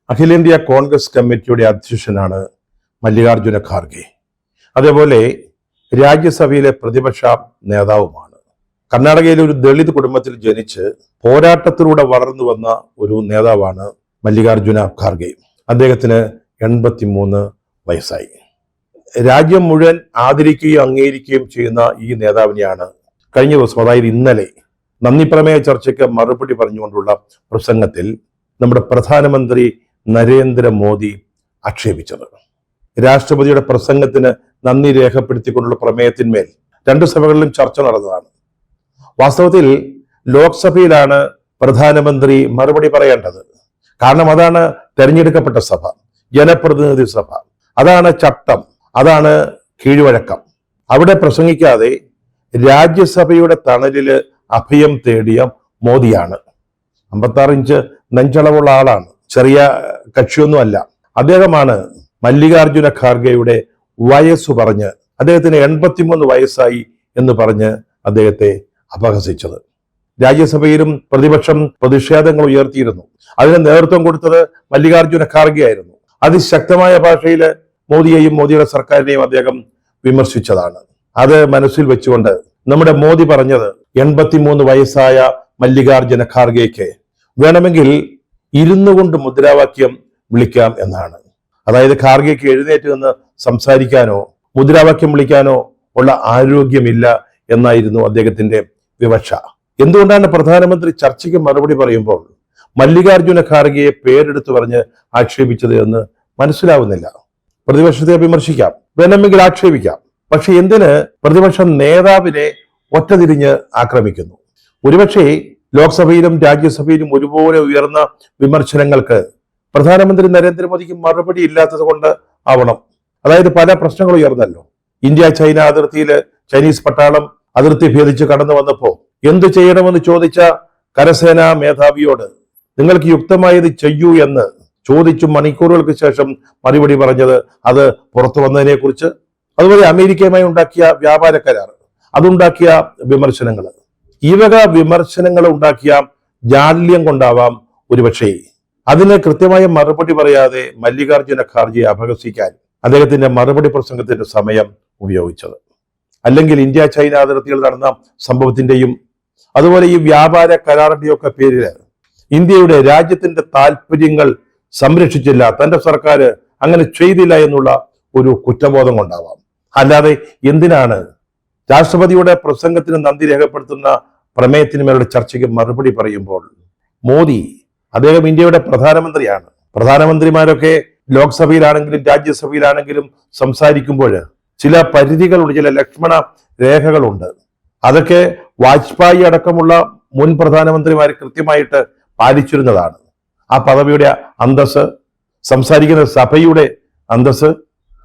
അഖിലേന്ത്യാ കോൺഗ്രസ് കമ്മിറ്റിയുടെ അധ്യക്ഷനാണ് മല്ലികാർജുന ഖാർഗെ. അതേപോലെ രാജ്യസഭയിലെ പ്രതിപക്ഷ നേതാവുമാണ്. കർണാടകയിലെ ഒരു ദളിത് കുടുംബത്തിൽ ജനിച്ച് പോരാട്ടത്തിലൂടെ വളർന്നു വന്ന ഒരു നേതാവാണ് മല്ലികാർജുന ഖാർഗെ. അദ്ദേഹത്തിന് 83 വയസ്സായി. രാജ്യം മുഴുവൻ ആദരിക്കുകയും അംഗീകരിക്കുകയും ചെയ്യുന്ന ഈ നേതാവിനെയാണ് കഴിഞ്ഞ ദിവസം, അതായത് ഇന്നലെ, നന്ദി പ്രമേയ ചർച്ചയ്ക്ക് മറുപടി പറഞ്ഞുകൊണ്ടുള്ള പ്രസംഗത്തിൽ നമ്മുടെ പ്രധാനമന്ത്രി നരേന്ദ്രമോദി ആക്ഷേപിച്ചത്. രാഷ്ട്രപതിയുടെ പ്രസംഗത്തിന് നന്ദി രേഖപ്പെടുത്തിക്കൊണ്ടുള്ള പ്രമേയത്തിന്മേൽ 2 സഭകളിലും ചർച്ച നടന്നതാണ്. വാസ്തവത്തിൽ ലോക്സഭയിലാണ് പ്രധാനമന്ത്രി മറുപടി പറയേണ്ടത്. കാരണം അതാണ് തെരഞ്ഞെടുക്കപ്പെട്ട സഭ, ജനപ്രതിനിധി സഭ, അതാണ് ചട്ടം, അതാണ് കീഴ്വഴക്കം. അവിടെ പ്രസംഗിക്കാതെ രാജ്യസഭയുടെ തണലില് അഭയം തേടിയ മോദിയാണ്. 56 ഇഞ്ച് നെഞ്ചളവുള്ള ആളാണ്, ചെറിയ കക്ഷിയൊന്നുമല്ല. അദ്ദേഹമാണ് മല്ലികാർജുന ഖാർഗെയുടെ വയസ്സു പറഞ്ഞ്, അദ്ദേഹത്തിന് 83 വയസ്സായി എന്ന് പറഞ്ഞ് അദ്ദേഹത്തെ അപഹസിച്ചത്. രാജ്യസഭയിലും പ്രതിപക്ഷം പ്രതിഷേധങ്ങൾ ഉയർത്തിയിരുന്നു. അതിന് നേതൃത്വം കൊടുത്തത് മല്ലികാർജുന ഖാർഗെ ആയിരുന്നു. അതിശക്തമായ ഭാഷയിൽ മോദിയെയും മോദിയുടെ സർക്കാരിനെയും അദ്ദേഹം വിമർശിച്ചതാണ്. അത് മനസ്സിൽ വെച്ചുകൊണ്ട് നമ്മുടെ മോദി പറഞ്ഞത് 83 വയസ്സായ മല്ലികാർജുന ഖാർഗെയ്ക്ക് വേണമെങ്കിൽ ഇരുന്നു കൊണ്ട് മുദ്രാവാക്യം വിളിക്കാം എന്നാണ്. അതായത് ഖാർഗെയ്ക്ക് എഴുന്നേറ്റ് നിന്ന് സംസാരിക്കാനോ മുദ്രാവാക്യം വിളിക്കാനോ ഉള്ള ആരോഗ്യമില്ല എന്നായിരുന്നു അദ്ദേഹത്തിന്റെ വിവക്ഷ. എന്തുകൊണ്ടാണ് പ്രധാനമന്ത്രി ചർച്ചയ്ക്ക് മറുപടി പറയുമ്പോൾ മല്ലികാർജുന ഖാർഗെയെ പേരെടുത്ത് പറഞ്ഞ് ആക്ഷേപിച്ചത് എന്ന് മനസ്സിലാവുന്നില്ല. പ്രതിപക്ഷത്തെ വിമർശിക്കാം, വേണമെങ്കിൽ ആക്ഷേപിക്കാം, പക്ഷെ എന്തിന് പ്രതിപക്ഷ നേതാവിനെ ഒറ്റതിരിഞ്ഞ് ആക്രമിക്കുന്നു? ഒരുപക്ഷെ ലോക്സഭയിലും രാജ്യസഭയിലും ഒരുപോലെ ഉയർന്ന വിമർശനങ്ങൾക്ക് പ്രധാനമന്ത്രി നരേന്ദ്രമോദിക്ക് മറുപടി ഇല്ലാത്തത് കൊണ്ട് ആവണം. അതായത് പല പ്രശ്നങ്ങൾ ഉയർന്നല്ലോ. ഇന്ത്യ ചൈന അതിർത്തിയിൽ ചൈനീസ് പട്ടാളം അതിർത്തി ഭേദിച്ച് കടന്നു വന്നപ്പോ എന്ത് ചെയ്യണമെന്ന് ചോദിച്ച കരസേനാ മേധാവിയോട് നിങ്ങൾക്ക് യുക്തമായത് ചെയ്യൂ എന്ന് ചോദിച്ചു മണിക്കൂറുകൾക്ക് ശേഷം മറുപടി പറഞ്ഞത് അത് പുറത്തു വന്നതിനെ കുറിച്ച്, അതുപോലെ അമേരിക്കയുമായി ഉണ്ടാക്കിയ വ്യാപാര കരാർ, അതുണ്ടാക്കിയ വിമർശനങ്ങൾ, ഈ വക വിമർശനങ്ങൾ ഉണ്ടാക്കിയ ജാള്യം കൊണ്ടാവാം ഒരുപക്ഷേ അതിന് കൃത്യമായ മറുപടി പറയാതെ മല്ലികാർജുന ഖാർഗെയെ അപഹസിക്കാൻ അദ്ദേഹത്തിന്റെ മറുപടി പ്രസംഗത്തിന്റെ സമയം ഉപയോഗിച്ചത്. അല്ലെങ്കിൽ ഇന്ത്യ ചൈന അതിർത്തിയിൽ നടന്ന സംഭവത്തിന്റെയും അതുപോലെ ഈ വ്യാപാര കരാറിന്റെയും ഒക്കെ പേരിൽ ഇന്ത്യയുടെ രാജ്യത്തിന്റെ താല്പര്യങ്ങൾ സംരക്ഷിച്ചില്ല, തന്റെ സർക്കാർ അങ്ങനെ ചെയ്തില്ല എന്നുള്ള ഒരു കുറ്റബോധം കൊണ്ടാവാം. അല്ലാതെ എന്തിനാണ് രാഷ്ട്രപതിയുടെ പ്രസംഗത്തിന് നന്ദി രേഖപ്പെടുത്തുന്ന പ്രമേയത്തിന് മേലുള്ള ചർച്ചയ്ക്ക് മറുപടി പറയുമ്പോൾ മോദി, അദ്ദേഹം ഇന്ത്യയുടെ പ്രധാനമന്ത്രിയാണ്. പ്രധാനമന്ത്രിമാരൊക്കെ ലോക്സഭയിലാണെങ്കിലും രാജ്യസഭയിലാണെങ്കിലും സംസാരിക്കുമ്പോൾ ചില പരിധികളുണ്ട്, ചില ലക്ഷ്മണ രേഖകളുണ്ട്. അതൊക്കെ വാജ്പേയി അടക്കമുള്ള മുൻ പ്രധാനമന്ത്രിമാർ കൃത്യമായിട്ട് പാലിച്ചിരുന്നതാണ്. ആ പദവിയുടെ അന്തസ്, സംസാരിക്കുന്ന സഭയുടെ അന്തസ്,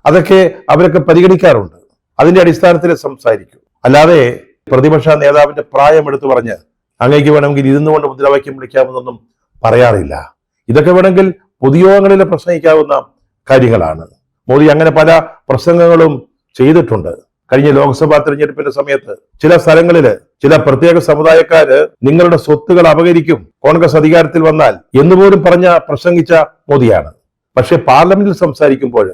അതൊക്കെ അവരൊക്കെ പരിഗണിക്കാറുണ്ട്. അതിന്റെ അടിസ്ഥാനത്തിൽ സംസാരിക്കും. അല്ലാതെ പ്രതിപക്ഷ നേതാവിന്റെ പ്രായം എടുത്തു പറഞ്ഞ് അങ്ങേക്ക് വേണമെങ്കിൽ ഇരുന്നുകൊണ്ട് മുദ്രാവാക്യം വിളിക്കാമെന്നൊന്നും പറയാറില്ല. ഇതൊക്കെ വേണമെങ്കിൽ പൊതുയോഗങ്ങളിൽ പ്രസംഗിക്കാവുന്ന കാര്യങ്ങളാണ്. മോദി അങ്ങനെ പല പ്രസംഗങ്ങളും ചെയ്തിട്ടുണ്ട്. കഴിഞ്ഞ ലോക്സഭാ തെരഞ്ഞെടുപ്പിന്റെ സമയത്ത് ചില സ്ഥലങ്ങളിൽ ചില പ്രത്യേക സമുദായക്കാര് നിങ്ങളുടെ സ്വത്തുകൾ അപഹരിക്കും കോൺഗ്രസ് അധികാരത്തിൽ വന്നാൽ എന്നുപോലും പ്രസംഗിച്ച മോദിയാണ്. പക്ഷെ പാർലമെന്റിൽ സംസാരിക്കുമ്പോൾ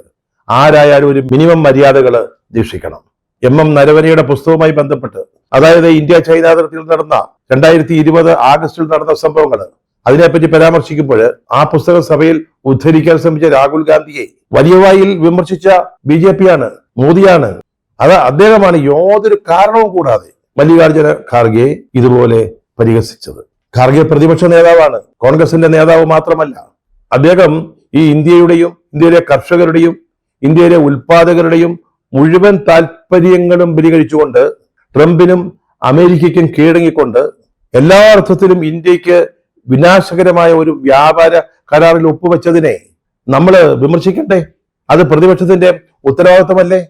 ആരായാലും ഒരു മിനിമം മര്യാദകൾ ദീക്ഷിക്കണം. MM നരവനെയുടെ പുസ്തകവുമായി ബന്ധപ്പെട്ട്, അതായത് ഇന്ത്യ ചൈന അതിർത്തിയിൽ നടന്ന 2020 ആഗസ്റ്റിൽ നടന്ന സംഭവങ്ങൾ, അതിനെപ്പറ്റി പരാമർശിക്കുമ്പോൾ ആ പുസ്തക സഭയിൽ ഉദ്ധരിക്കാൻ ശ്രമിച്ച രാഹുൽ ഗാന്ധിയെ വലിയ വായിൽ വിമർശിച്ച BJP ആണ്, മോദിയാണ്. അത് അദ്ദേഹമാണ് യാതൊരു കാരണവും കൂടാതെ മല്ലികാർജുന ഖാർഗെയെ ഇതുപോലെ പരിഹസിച്ചത്. ഖാർഗെ പ്രതിപക്ഷ നേതാവാണ്, കോൺഗ്രസിന്റെ നേതാവ് മാത്രമല്ല. അദ്ദേഹം ഈ ഇന്ത്യയുടെയും ഇന്ത്യയിലെ കർഷകരുടെയും ഇന്ത്യയിലെ ഉൽപാദകരുടെയും മുഴുവൻ താല്പര്യങ്ങളും ബലികഴിച്ചുകൊണ്ട് ട്രംപിനും അമേരിക്കയ്ക്കും കീഴടങ്ങിക്കൊണ്ട് എല്ലാ അർത്ഥത്തിലും ഇന്ത്യക്ക് വിനാശകരമായ ഒരു വ്യാപാര കരാറിൽ ഒപ്പുവെച്ചതിനെ നമ്മൾ വിമർശിക്കണ്ടേ? അത് പ്രതിപക്ഷത്തിന്റെ ഉത്തരവാദിത്തമല്ലേ?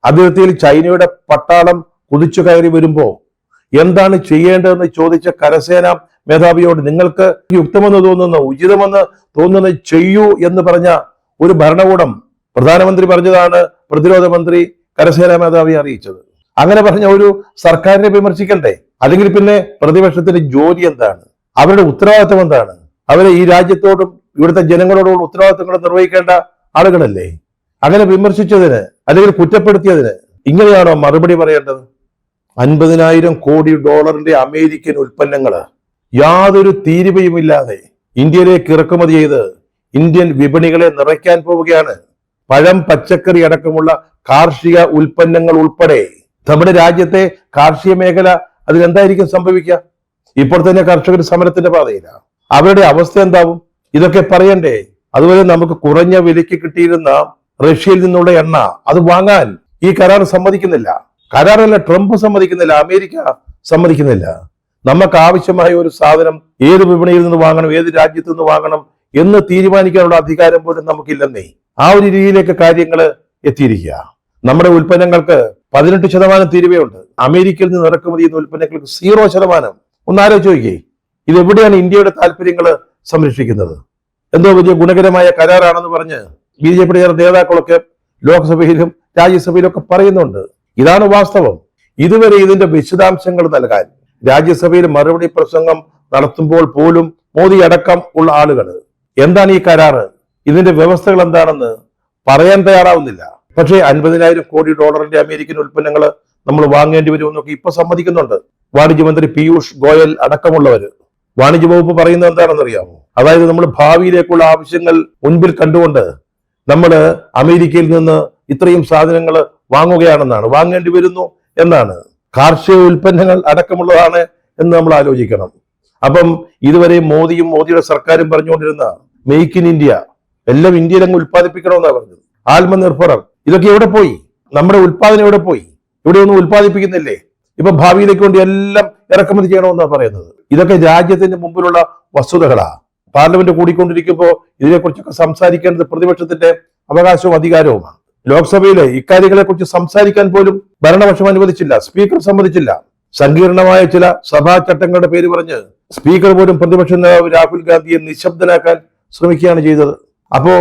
അതിർത്തിയിൽ ചൈനയുടെ പട്ടാളം കുതിച്ചു കയറി വരുമ്പോ എന്താണ് ചെയ്യേണ്ടതെന്ന് ചോദിച്ച കരസേനാ മേധാവിയോട് നിങ്ങൾക്ക് യുക്തമെന്ന് തോന്നുന്ന, ഉചിതമെന്ന് തോന്നുന്ന ചെയ്യൂ എന്ന് പറഞ്ഞ ഒരു ഭരണകൂടം പ്രധാനമന്ത്രി പറഞ്ഞതാണ് പ്രതിരോധ മന്ത്രി കരസേനാ മേധാവി അറിയിച്ചത്. അങ്ങനെ പറഞ്ഞ ഒരു സർക്കാരിനെ വിമർശിക്കണ്ടേ? അല്ലെങ്കിൽ പിന്നെ പ്രതിപക്ഷത്തിന്റെ ജോലി എന്താണ്? അവരുടെ ഉത്തരവാദിത്വം എന്താണ്? അവരെ ഈ രാജ്യത്തോടും ഇവിടുത്തെ ജനങ്ങളോടുള്ള ഉത്തരവാദിത്തങ്ങൾ നിർവഹിക്കേണ്ട ആളുകളല്ലേ? അങ്ങനെ വിമർശിച്ചതിന് അല്ലെങ്കിൽ കുറ്റപ്പെടുത്തിയതിന് ഇങ്ങനെയാണോ മറുപടി പറയേണ്ടത്? 50,000 കോടി ഡോളറിന്റെ അമേരിക്കൻ ഉൽപ്പന്നങ്ങൾ യാതൊരു തീരുവയുമില്ലാതെ ഇന്ത്യയിലേക്ക് ഇറക്കുമതി ചെയ്ത് ഇന്ത്യൻ വിപണികളെ നിറയ്ക്കാൻ പോവുകയാണ്. പഴം, പച്ചക്കറി അടക്കമുള്ള കാർഷിക ഉൽപ്പന്നങ്ങൾ ഉൾപ്പെടെ നമ്മുടെ രാജ്യത്തെ കാർഷിക മേഖല അതിലെന്തായിരിക്കും സംഭവിക്കുക? ഇപ്പോൾ തന്നെ കർഷകർ സമരത്തിന്റെ പാതയിലാണ്. അവരുടെ അവസ്ഥ എന്താവും? ഇതൊക്കെ പറയണ്ടേ? അതുപോലെ നമുക്ക് കുറഞ്ഞ വിലയ്ക്ക് കിട്ടിയിരുന്ന റഷ്യയിൽ നിന്നുള്ള എണ്ണ അത് വാങ്ങാൻ ഈ കരാർ സമ്മതിക്കുന്നില്ല. കരാറല്ല, ട്രംപ് സമ്മതിക്കുന്നില്ല, അമേരിക്ക സമ്മതിക്കുന്നില്ല. നമുക്ക് ആവശ്യമായ ഒരു സാധനം ഏത് വിപണിയിൽ നിന്ന് വാങ്ങണം, ഏത് രാജ്യത്ത് നിന്ന് വാങ്ങണം എന്ന് തീരുമാനിക്കാനുള്ള അധികാരം പോലും നമുക്കില്ലെന്നേ. ആ ഒരു രീതിയിലേക്ക് കാര്യങ്ങൾ എത്തിയിരിക്കുക. നമ്മുടെ ഉൽപ്പന്നങ്ങൾക്ക് 18% തീരുവയുണ്ട്. അമേരിക്കയിൽ നിന്ന് ഇറക്കുമതി ചെയ്യുന്ന ഉൽപ്പന്നങ്ങൾക്ക് 0%. ഒന്ന് ആലോചിച്ച് നോക്കിയേ, ഇതെവിടെയാണ് ഇന്ത്യയുടെ താല്പര്യങ്ങൾ സംരക്ഷിക്കുന്നത്? എന്തോ വലിയ ഗുണകരമായ കരാറാണെന്ന് പറഞ്ഞ് BJP ചില നേതാക്കളൊക്കെ ലോക്സഭയിലും രാജ്യസഭയിലും ഒക്കെ പറയുന്നുണ്ട്. ഇതാണ് വാസ്തവം. ഇതുവരെ ഇതിന്റെ വിശദാംശങ്ങൾ നൽകാൻ രാജ്യസഭയിൽ മറുപടി പ്രസംഗം നടത്തുമ്പോൾ പോലും മോദി അടക്കം ഉള്ള ആളുകൾ എന്താണ് ഈ കരാറ്, ഇതിന്റെ വ്യവസ്ഥകൾ എന്താണെന്ന് പറയാൻ തയ്യാറാവുന്നില്ല. പക്ഷേ 50,000 കോടി ഡോളറിന്റെ അമേരിക്കൻ ഉൽപ്പന്നങ്ങൾ നമ്മൾ വാങ്ങേണ്ടി വരുമെന്നൊക്കെ ഇപ്പൊ സമ്മതിക്കുന്നുണ്ട് വാണിജ്യമന്ത്രി പീയൂഷ് ഗോയൽ അടക്കമുള്ളവര്. വാണിജ്യ വകുപ്പ് പറയുന്നത് എന്താണെന്ന് അറിയാമോ? അതായത് നമ്മൾ ഭാവിയിലേക്കുള്ള ആവശ്യങ്ങൾ മുൻപിൽ കണ്ടുകൊണ്ട് നമ്മൾ അമേരിക്കയിൽ നിന്ന് ഇത്രയും സാധനങ്ങൾ വാങ്ങുകയാണെന്നാണ്, വാങ്ങേണ്ടി വരുന്നു എന്നാണ്. കാർഷിക ഉൽപ്പന്നങ്ങൾ അടക്കമുള്ളതാണ് എന്ന് നമ്മൾ ആലോചിക്കണം. അപ്പം ഇതുവരെ മോദിയും മോദിയുടെ സർക്കാരും പറഞ്ഞുകൊണ്ടിരുന്ന മെയ്ക്ക് ഇൻ ഇന്ത്യ, എല്ലാം ഇന്ത്യയിൽ അങ്ങ് ഉൽപ്പാദിപ്പിക്കണമെന്നാണ് പറഞ്ഞത്. ആത്മനിർഭർ, ഇതൊക്കെ എവിടെ പോയി? നമ്മുടെ ഉൽപ്പാദനം എവിടെ പോയി? ഇവിടെ ഒന്നും ഉൽപ്പാദിപ്പിക്കുന്നില്ലേ? ഇപ്പൊ ഭാവിയിലേക്ക് വേണ്ടി എല്ലാം ഇറക്കുമതി ചെയ്യണമെന്നാണ് പറയുന്നത്. ഇതൊക്കെ രാജ്യത്തിന്റെ മുമ്പിലുള്ള വസ്തുതകളാ. പാർലമെന്റ് കൂടിക്കൊണ്ടിരിക്കുമ്പോൾ ഇതിനെക്കുറിച്ചൊക്കെ സംസാരിക്കേണ്ടത് പ്രതിപക്ഷത്തിന്റെ അവകാശവും അധികാരവുമാണ്. ലോക്സഭയിൽ ഇക്കാര്യങ്ങളെ കുറിച്ച് സംസാരിക്കാൻ പോലും ഭരണപക്ഷം അനുവദിച്ചില്ല, സ്പീക്കർ സമ്മതിച്ചില്ല. സങ്കീർണമായ ചില സഭാ ചട്ടങ്ങളുടെ പേര് പറഞ്ഞ് സ്പീക്കർ പോലും പ്രതിപക്ഷ നേതാവ് രാഹുൽ ഗാന്ധിയെ നിശബ്ദനാക്കാൻ ശ്രമിക്കുകയാണ് ചെയ്തത്. അപ്പോ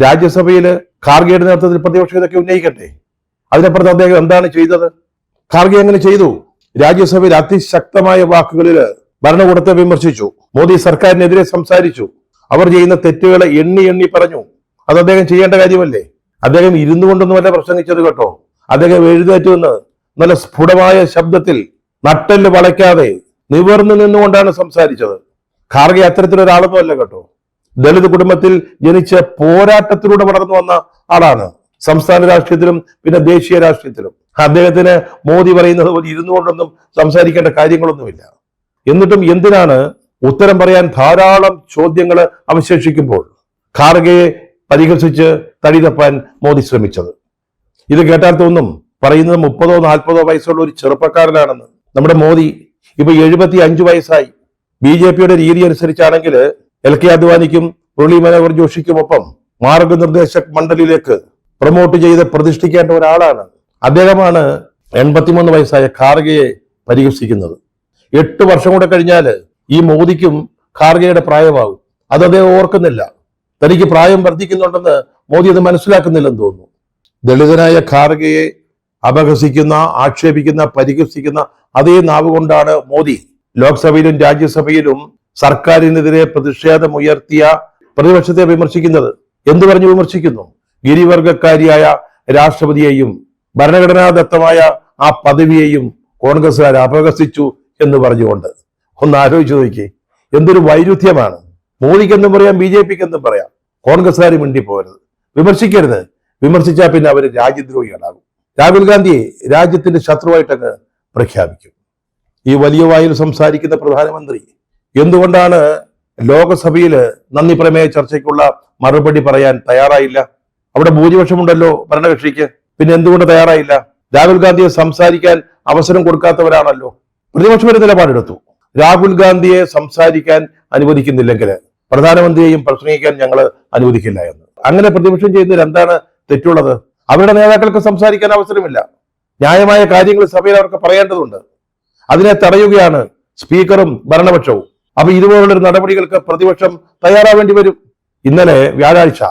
രാജ്യസഭയിൽ ഖാർഗെയുടെ നേതൃത്വത്തിൽ പ്രതിപക്ഷം ഇതൊക്കെ ഉന്നയിക്കട്ടെ. അതിനപ്പുറത്ത് അദ്ദേഹം എന്താണ് ചെയ്തത്? ഖാർഗെ അങ്ങനെ ചെയ്തു. രാജ്യസഭയിൽ അതിശക്തമായ വാക്കുകളിൽ ഭരണകൂടത്തെ വിമർശിച്ചു. മോദി സർക്കാരിനെതിരെ സംസാരിച്ചു. അവർ ചെയ്യുന്ന തെറ്റുകളെ എണ്ണി എണ്ണി പറഞ്ഞു. അത് അദ്ദേഹം ചെയ്യേണ്ട കാര്യമല്ലേ? അദ്ദേഹം ഇരുന്നു കൊണ്ടൊന്നുമല്ല പ്രസംഗിച്ചത് കേട്ടോ. അദ്ദേഹം എഴുന്നേറ്റ് നിന്ന് നല്ല സ്ഫുടമായ ശബ്ദത്തിൽ നട്ടെല്ല് വളയ്ക്കാതെ നിവർന്നു നിന്നുകൊണ്ടാണ് സംസാരിച്ചത്. ഖാർഗെ അത്തരത്തിലൊരാളൊന്നുമല്ല കേട്ടോ. ദളിത് കുടുംബത്തിൽ ജനിച്ച് പോരാട്ടത്തിലൂടെ വളർന്നു വന്ന ആളാണ്. സംസ്ഥാന രാഷ്ട്രീയത്തിലും പിന്നെ ദേശീയ രാഷ്ട്രീയത്തിലും. അദ്ദേഹത്തിന് മോദി പറയുന്നത് പോലെ ഇരുന്നു കൊണ്ടൊന്നും സംസാരിക്കേണ്ട കാര്യങ്ങളൊന്നുമില്ല. എന്നിട്ടും എന്തിനാണ് ഉത്തരം പറയാൻ ധാരാളം ചോദ്യങ്ങൾ അവശേഷിക്കുമ്പോൾ ഖാർഗെയെ പരിഹസിച്ച് തടി തപ്പാൻ മോദി ശ്രമിച്ചത്? ഇത് കേട്ടാൽ തോന്നും പറയുന്നത് 30-40 വയസ്സുള്ള ഒരു ചെറുപ്പക്കാരനാണെന്ന്. നമ്മുടെ മോദി ഇപ്പൊ 75 വയസ്സായി. BJPയുടെ രീതി അനുസരിച്ചാണെങ്കിൽ LK അദ്വാനിക്കും മുരളി മനോഹർ ജോഷിക്കുമൊപ്പം മാർഗനിർദ്ദേശക് മണ്ഡലിലേക്ക് പ്രൊമോട്ട് ചെയ്ത് പ്രതിഷ്ഠിക്കേണ്ട ഒരാളാണ്. അദ്ദേഹമാണ് 83 വയസ്സായ ഖാർഗെയെ പരിഹസിക്കുന്നത്. 8 വർഷം കൂടെ കഴിഞ്ഞാൽ ഈ മോദിക്കും ഖാർഗെയുടെ പ്രായമാകും. അത് അദ്ദേഹം ഓർക്കുന്നില്ല. തനിക്ക് പ്രായം വർദ്ധിക്കുന്നുണ്ടെന്ന് മോദി അത് മനസ്സിലാക്കുന്നില്ലെന്ന് തോന്നുന്നു. ദളിതനായ ഖാർഗെയെ അപഹസിക്കുന്ന, ആക്ഷേപിക്കുന്ന, പരിഹസിക്കുന്ന അതേ നാവ് കൊണ്ടാണ് മോദി ലോക്സഭയിലും രാജ്യസഭയിലും സർക്കാരിനെതിരെ പ്രതിഷേധമുയർത്തിയ പ്രതിപക്ഷത്തെ വിമർശിക്കുന്നത്. എന്തു പറഞ്ഞു വിമർശിക്കുന്നു? ഗിരിവർഗക്കാരിയായ രാഷ്ട്രപതിയെയും ഭരണഘടനാദത്തമായ ആ പദവിയെയും കോൺഗ്രസ്സുകാർ അപഹസിച്ചു എന്ന് പറഞ്ഞുകൊണ്ട്. ഒന്ന് ആലോചിച്ച് നോക്കി, എന്തൊരു വൈരുദ്ധ്യമാണ്. മോദിക്കെന്നും പറയാം, BJPക്ക് എന്നും പറയാം. കോൺഗ്രസ്സുകാർ മിണ്ടിപ്പോരുത്, വിമർശിക്കരുത്. വിമർശിച്ചാൽ പിന്നെ അവർ രാജ്യദ്രോഹികളാകും. രാഹുൽ ഗാന്ധിയെ രാജ്യത്തിന്റെ ശത്രുവായിട്ടങ്ങ് പ്രഖ്യാപിക്കും. ഈ വലിയ വായിൽ സംസാരിക്കുന്ന പ്രധാനമന്ത്രി എന്തുകൊണ്ടാണ് ലോകസഭയിൽ നന്ദി പ്രമേയ ചർച്ചയ്ക്കുള്ള മറുപടി പറയാൻ തയ്യാറായില്ല? അവിടെ ഭൂരിപക്ഷമുണ്ടല്ലോ ഭരണകക്ഷിക്ക്. പിന്നെ എന്തുകൊണ്ട് തയ്യാറായില്ല? രാഹുൽ ഗാന്ധിയെ സംസാരിക്കാൻ അവസരം കൊടുക്കാത്തവരാണല്ലോ. പ്രതിപക്ഷം ഒരു നിലപാടെടുത്തു. രാഹുൽ ഗാന്ധിയെ സംസാരിക്കാൻ അനുവദിക്കുന്നില്ലെങ്കിൽ പ്രധാനമന്ത്രിയെയും പ്രസംഗിക്കാൻ ഞങ്ങൾ അനുവദിക്കില്ല എന്ന്. അങ്ങനെ പ്രതിപക്ഷം ചെയ്യുന്നതിൽ എന്താണ് തെറ്റുള്ളത്? അവരുടെ നേതാക്കൾക്ക് സംസാരിക്കാൻ അവസരമില്ല. ന്യായമായ കാര്യങ്ങൾ സഭയിൽ അവർക്ക് പറയേണ്ടതുണ്ട്. അതിനെ തടയുകയാണ് സ്പീക്കറും ഭരണപക്ഷവും. അപ്പൊ ഇതുപോലുള്ളൊരു നടപടികൾക്ക് പ്രതിപക്ഷം തയ്യാറാവേണ്ടി വരും. ഇന്നലെ വ്യാഴാഴ്ച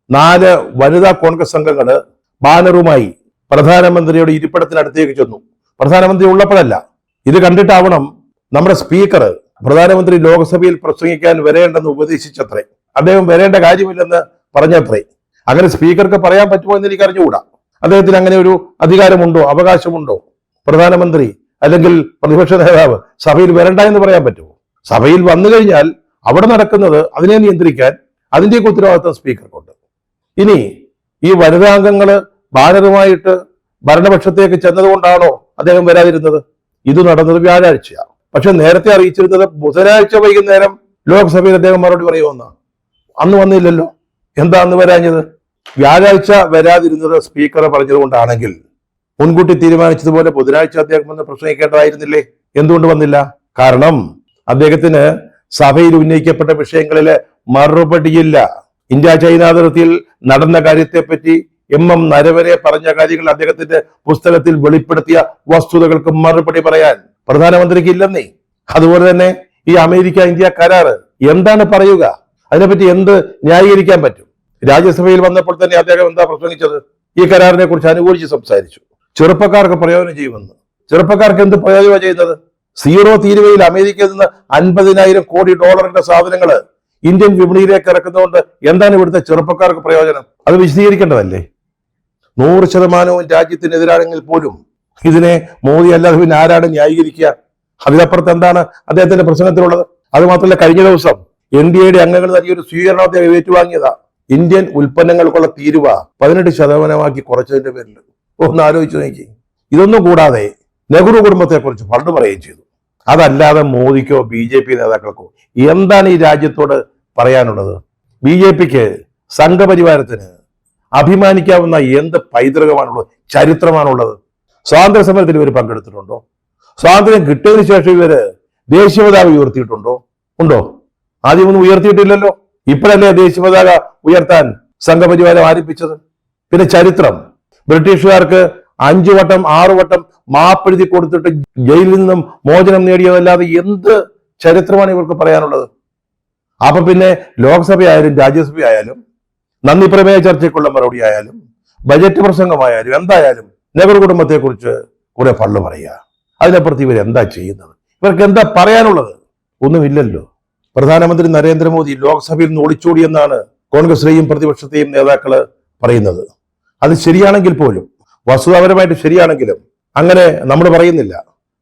4 വനിതാ കോൺഗ്രസ് അംഗങ്ങള് ബാനറുമായി പ്രധാനമന്ത്രിയുടെ ഇരിപ്പിടത്തിനടുത്തേക്ക് ചെന്നു. പ്രധാനമന്ത്രി ഉള്ളപ്പോഴല്ല. ഇത് കണ്ടിട്ടാവണം നമ്മുടെ സ്പീക്കർ പ്രധാനമന്ത്രി ലോക്സഭയിൽ പ്രസംഗിക്കാൻ വരേണ്ടെന്ന് ഉപദേശിച്ചത്രേ. അദ്ദേഹം വരേണ്ട കാര്യമില്ലെന്ന് പറഞ്ഞത്രേ. അങ്ങനെ സ്പീക്കർക്ക് പറയാൻ പറ്റുമോ എന്ന് എനിക്ക് അറിഞ്ഞുകൂടാ. അദ്ദേഹത്തിന് അങ്ങനെ ഒരു അധികാരമുണ്ടോ, അവകാശമുണ്ടോ? പ്രധാനമന്ത്രി അല്ലെങ്കിൽ പ്രതിപക്ഷ നേതാവ് സഭയിൽ വരണ്ട എന്ന് പറയാൻ പറ്റുമോ? സഭയിൽ വന്നു കഴിഞ്ഞാൽ അവിടെ നടക്കുന്നത് അതിനെ നിയന്ത്രിക്കാൻ അതിൻ്റെയൊക്കെ ഉത്തരവാദിത്വം സ്പീക്കർക്കുണ്ട്. ഇനി ഈ വനിതാംഗങ്ങള് ബാനറുമായിട്ട് ഭരണപക്ഷത്തേക്ക് ചെന്നതുകൊണ്ടാണോ അദ്ദേഹം വരാതിരുന്നത്? ഇത് നടന്നത് വ്യാഴാഴ്ചയാണ്. പക്ഷെ നേരത്തെ അറിയിച്ചിരുന്നത് ബുധനാഴ്ച വൈകുന്നേരം ലോക്സഭയിൽ അദ്ദേഹം മറുപടി പറയുമെന്നാണ്. അന്ന് വന്നില്ലല്ലോ. എന്താ അന്ന് വരാഞ്ഞത്? വ്യാഴാഴ്ച വരാതിരുന്നത് സ്പീക്കർ പറഞ്ഞതുകൊണ്ടാണെങ്കിൽ മുൻകൂട്ടി തീരുമാനിച്ചതുപോലെ ബുധനാഴ്ച അദ്ദേഹം വന്ന് പ്രസംഗിക്കേണ്ടതായിരുന്നില്ലേ? എന്തുകൊണ്ട് വന്നില്ല? കാരണം അദ്ദേഹത്തിന് സഭയിൽ ഉന്നയിക്കപ്പെട്ട വിഷയങ്ങളിലെ മറുപടിയില്ല. ഇന്ത്യ ചൈന അതിർത്തിയിൽ നടന്ന കാര്യത്തെപ്പറ്റി എം നരവരെ പറഞ്ഞ കാര്യങ്ങൾ അദ്ദേഹത്തിന്റെ പുസ്തകത്തിൽ വെളിപ്പെടുത്തിയ വസ്തുതകൾക്ക് മറുപടി പറയാൻ പ്രധാനമന്ത്രിക്ക് ഇല്ലെന്നേ. അതുപോലെ തന്നെ ഈ അമേരിക്ക ഇന്ത്യ കരാറ് എന്താണ് പറയുക? അതിനെപ്പറ്റി എന്ത് ന്യായീകരിക്കാൻ പറ്റും? രാജ്യസഭയിൽ വന്നപ്പോൾ തന്നെ അദ്ദേഹം എന്താ പ്രസംഗിച്ചത്? ഈ കരാറിനെ കുറിച്ച് അനുകൂലിച്ച് സംസാരിച്ചു. ചെറുപ്പക്കാർക്ക് പ്രയോജനം ചെയ്യുമെന്ന്. ചെറുപ്പക്കാർക്ക് എന്ത് പ്രയോജനം ചെയ്യുന്നത്? സീറോ തീരുവയിൽ അമേരിക്കയിൽ നിന്ന് 50,000 കോടി ഡോളറിന്റെ സാധനങ്ങൾ ഇന്ത്യൻ വിപണിയിലേക്ക് ഇറക്കുന്നതുകൊണ്ട് എന്താണ് ഇവിടുത്തെ ചെറുപ്പക്കാർക്ക് പ്രയോജനം? അത് വിശദീകരിക്കേണ്ടതല്ലേ? 100% രാജ്യത്തിനെതിരാണെങ്കിൽ പോലും ഇതിനെ മോദി അല്ലാതെ പിന്നെ ആരാണ് ന്യായീകരിക്കുക? അതിനപ്പുറത്ത് എന്താണ് അദ്ദേഹത്തിന്റെ പ്രസംഗത്തിലുള്ളത്? അത് മാത്രമല്ല, കഴിഞ്ഞ ദിവസം NDAയുടെ അംഗങ്ങൾ നൽകിയൊരു സ്വീകരണം അദ്ദേഹം ഏറ്റുവാങ്ങിയതാ. ഇന്ത്യൻ ഉൽപ്പന്നങ്ങൾക്കുള്ള തീരുവ 18% കുറച്ചതിന്റെ പേരിൽ. ഒന്ന് ആലോചിച്ചു നോക്കി. ഇതൊന്നും കൂടാതെ നെഹ്റു കുടുംബത്തെക്കുറിച്ച് ഫണ്ട് പറയുകയും ചെയ്തു. അതല്ലാതെ മോദിക്കോ BJP നേതാക്കൾക്കോ എന്താണ് ഈ രാജ്യത്തോട് പറയാനുള്ളത്? BJPക്ക് സംഘപരിവാരത്തിന് അഭിമാനിക്കാവുന്ന എന്ത് പൈതൃകമാണുള്ളത്, ചരിത്രമാണുള്ളത്? സ്വാതന്ത്ര്യ സമരത്തിൽ ഇവർ പങ്കെടുത്തിട്ടുണ്ടോ? സ്വാതന്ത്ര്യം കിട്ടിയതിനു ശേഷം ഇവര് ദേശീയ പതാക ഉയർത്തിയിട്ടുണ്ടോ? ഉണ്ടോ? ആദ്യമൊന്നും ഉയർത്തിയിട്ടില്ലല്ലോ. ഇപ്പോഴല്ലേ ദേശീയ പതാക ഉയർത്താൻ സംഘപരിവാരം ആരംഭിച്ചത്? പിന്നെ ചരിത്രം, ബ്രിട്ടീഷുകാർക്ക് 5 വട്ടം 6 വട്ടം മാപ്പെഴുതി കൊടുത്തിട്ട് ജയിലിൽ നിന്നും മോചനം നേടിയതല്ലാതെ എന്ത് ചരിത്രമാണ് ഇവർക്ക് പറയാനുള്ളത്? അപ്പൊ പിന്നെ ലോക്സഭയായാലും രാജ്യസഭയായാലും നന്ദി പ്രമേയ ചർച്ചയ്ക്കുള്ള മറുപടി ആയാലും ബജറ്റ് പ്രസംഗമായാലും എന്തായാലും നെഹ്റു കുടുംബത്തെക്കുറിച്ച് കുറെ പള്ളു പറയുക. അതിനപ്പുറത്ത് ഇവരെന്താ ചെയ്യുന്നത്? ഇവർക്ക് എന്താ പറയാനുള്ളത്? ഒന്നുമില്ലല്ലോ. പ്രധാനമന്ത്രി നരേന്ദ്രമോദി ലോക്സഭയിൽ നിന്ന് ഒളിച്ചോടിയെന്നാണ് കോൺഗ്രസിലെയും പ്രതിപക്ഷത്തെയും നേതാക്കള് പറയുന്നത്. അത് ശരിയാണെങ്കിൽ പോലും, വസ്തുതാപരമായിട്ട് ശരിയാണെങ്കിലും അങ്ങനെ നമ്മൾ പറയുന്നില്ല.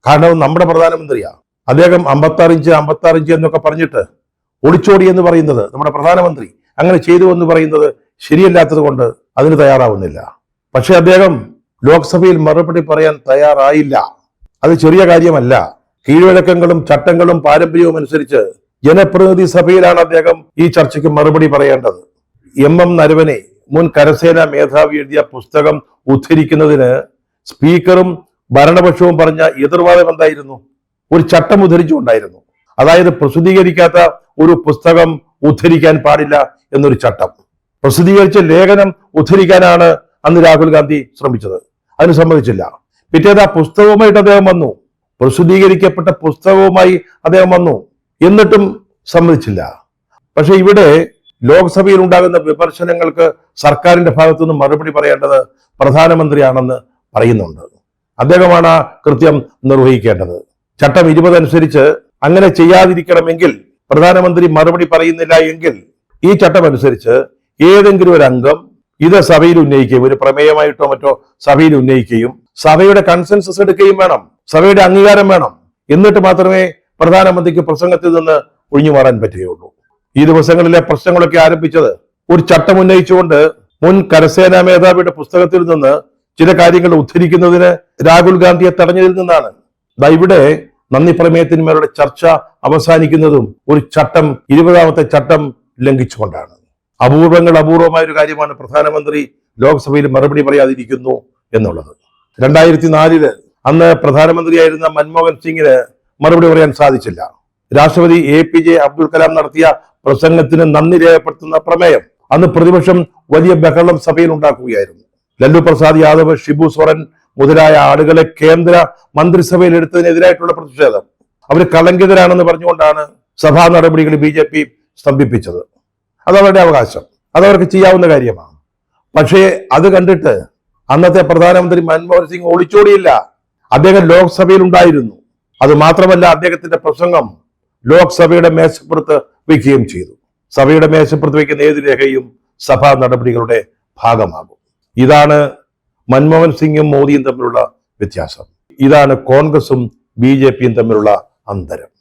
കാരണം നമ്മുടെ പ്രധാനമന്ത്രിയാ. അദ്ദേഹം 56 ഇഞ്ച് എന്നൊക്കെ പറഞ്ഞിട്ട് ഒളിച്ചോടി എന്ന് പറയുന്നത് നമ്മുടെ പ്രധാനമന്ത്രി അങ്ങനെ ചെയ്തു എന്ന് പറയുന്നത് ശരിയല്ലാത്തത് കൊണ്ട് അതിന് തയ്യാറാവുന്നില്ല. പക്ഷെ അദ്ദേഹം ലോക്സഭയിൽ മറുപടി പറയാൻ തയ്യാറായില്ല. അത് ചെറിയ കാര്യമല്ല. കീഴ്വഴക്കങ്ങളും ചട്ടങ്ങളും പാരമ്പര്യവും അനുസരിച്ച് ജനപ്രതിനിധി സഭയിലാണ് അദ്ദേഹം ഈ ചർച്ചയ്ക്ക് മറുപടി പറയേണ്ടത്. എം നരവനെ മുൻ കരസേനാ മേധാവി എഴുതിയ പുസ്തകം ഉദ്ധരിക്കുന്നതിന് സ്പീക്കറും ഭരണപക്ഷവും പറഞ്ഞ എതിർവാദം എന്തായിരുന്നു? ഒരു ചട്ടം ഉദ്ധരിച്ചുകൊണ്ടായിരുന്നു. അതായത് പ്രസിദ്ധീകരിക്കാത്ത ഒരു പുസ്തകം ഉദ്ധരിക്കാൻ പാടില്ല എന്നൊരു ചട്ടം. പ്രസിദ്ധീകരിച്ച ലേഖനം ഉദ്ധരിക്കാനാണ് അന്ന് രാഹുൽ ഗാന്ധി ശ്രമിച്ചത്. അതിന് സമ്മതിച്ചില്ല. പിറ്റേത് ആ പുസ്തകവുമായിട്ട് അദ്ദേഹം വന്നു. പ്രസിദ്ധീകരിക്കപ്പെട്ട പുസ്തകവുമായി അദ്ദേഹം വന്നു. എന്നിട്ടും സമ്മതിച്ചില്ല. പക്ഷെ ഇവിടെ ലോക്സഭയിൽ ഉണ്ടാകുന്ന വിമർശനങ്ങൾക്ക് സർക്കാരിന്റെ ഭാഗത്തുനിന്ന് മറുപടി പറയേണ്ടത് പ്രധാനമന്ത്രിയാണെന്ന് പറയുന്നുണ്ട്. അദ്ദേഹമാണ് ആ കൃത്യം നിർവഹിക്കേണ്ടത്. ചട്ടം 20 അനുസരിച്ച് അങ്ങനെ ചെയ്യാതിരിക്കണമെങ്കിൽ, പ്രധാനമന്ത്രി മറുപടി പറയുന്നില്ല എങ്കിൽ ഈ ചട്ടം അനുസരിച്ച് ഏതെങ്കിലും ഒരു അംഗം ഇത് സഭയിൽ ഉന്നയിക്കുകയും, ഒരു പ്രമേയമായിട്ടോ മറ്റോ സഭയിൽ ഉന്നയിക്കുകയും സഭയുടെ കൺസെൻസസ് എടുക്കുകയും വേണം, സഭയുടെ അംഗീകാരം വേണം. എന്നിട്ട് മാത്രമേ പ്രധാനമന്ത്രിക്ക് പ്രസംഗത്തിൽ നിന്ന് ഒഴിഞ്ഞു മാറാൻ പറ്റുകയുള്ളൂ. ഈ ദിവസങ്ങളിലെ പ്രശ്നങ്ങളൊക്കെ ആരംഭിച്ചത് ഒരു ചട്ടം ഉന്നയിച്ചുകൊണ്ട് മുൻ കരസേനാ മേധാവിയുടെ പുസ്തകത്തിൽ നിന്ന് ചില കാര്യങ്ങൾ ഉദ്ധരിക്കുന്നതിന് രാഹുൽ ഗാന്ധിയെ തടഞ്ഞതിൽ നിന്നാണ്. ഇവിടെ നന്ദി പ്രമേയത്തിന്മേലുള്ള ചർച്ച അവസാനിക്കുന്നതും ഒരു ചട്ടം, 20ാമത്തെ ചട്ടം ലംഘിച്ചുകൊണ്ടാണ്. അപൂർവമായ ഒരു കാര്യമാണ് പ്രധാനമന്ത്രി ലോക്സഭയിൽ മറുപടി പറയാതിരിക്കുന്നു എന്നുള്ളത്. 2004 അന്ന് പ്രധാനമന്ത്രിയായിരുന്ന മൻമോഹൻ സിംഗിന് മറുപടി പറയാൻ സാധിച്ചില്ല. രാഷ്ട്രപതി APJ അബ്ദുൽ കലാം നടത്തിയ പ്രസംഗത്തിന് നന്ദി രേഖപ്പെടുത്തുന്ന പ്രമേയം അന്ന് പ്രതിപക്ഷം വലിയ ബഹളം സഭയിൽ ഉണ്ടാക്കുകയായിരുന്നു. ലല്ലു പ്രസാദ് യാദവ്, ഷിബു സോറൻ മുതലായ ആളുകളെ കേന്ദ്ര മന്ത്രിസഭയിൽ എടുത്തതിനെതിരായിട്ടുള്ള പ്രതിഷേധം. അവർ കളങ്കിതരാണെന്ന് പറഞ്ഞുകൊണ്ടാണ് സഭാ നടപടികൾ BJP സ്തംഭിപ്പിച്ചത്. അതവരുടെ അവകാശം, അതവർക്ക് ചെയ്യാവുന്ന കാര്യമാണ്. പക്ഷേ അത് കണ്ടിട്ട് അന്നത്തെ പ്രധാനമന്ത്രി മൻമോഹൻ സിംഗ് ഒളിച്ചോടിയില്ല. അദ്ദേഹം ലോക്സഭയിൽ ഉണ്ടായിരുന്നു. അത് മാത്രമല്ല, അദ്ദേഹത്തിന്റെ പ്രസംഗം ലോക്സഭയുടെ മേശപ്പുറത്ത് വയ്ക്കുകയും ചെയ്തു. സഭയുടെ മേശപ്പുറത്ത് വയ്ക്കുന്ന ഏത് രേഖയും സഭാ നടപടികളുടെ ഭാഗമാകും. ഇതാണ് മൻമോഹൻ സിംഗും മോദിയും തമ്മിലുള്ള വ്യത്യാസം. ഇതാണ് കോൺഗ്രസും BJPയും തമ്മിലുള്ള അന്തരം.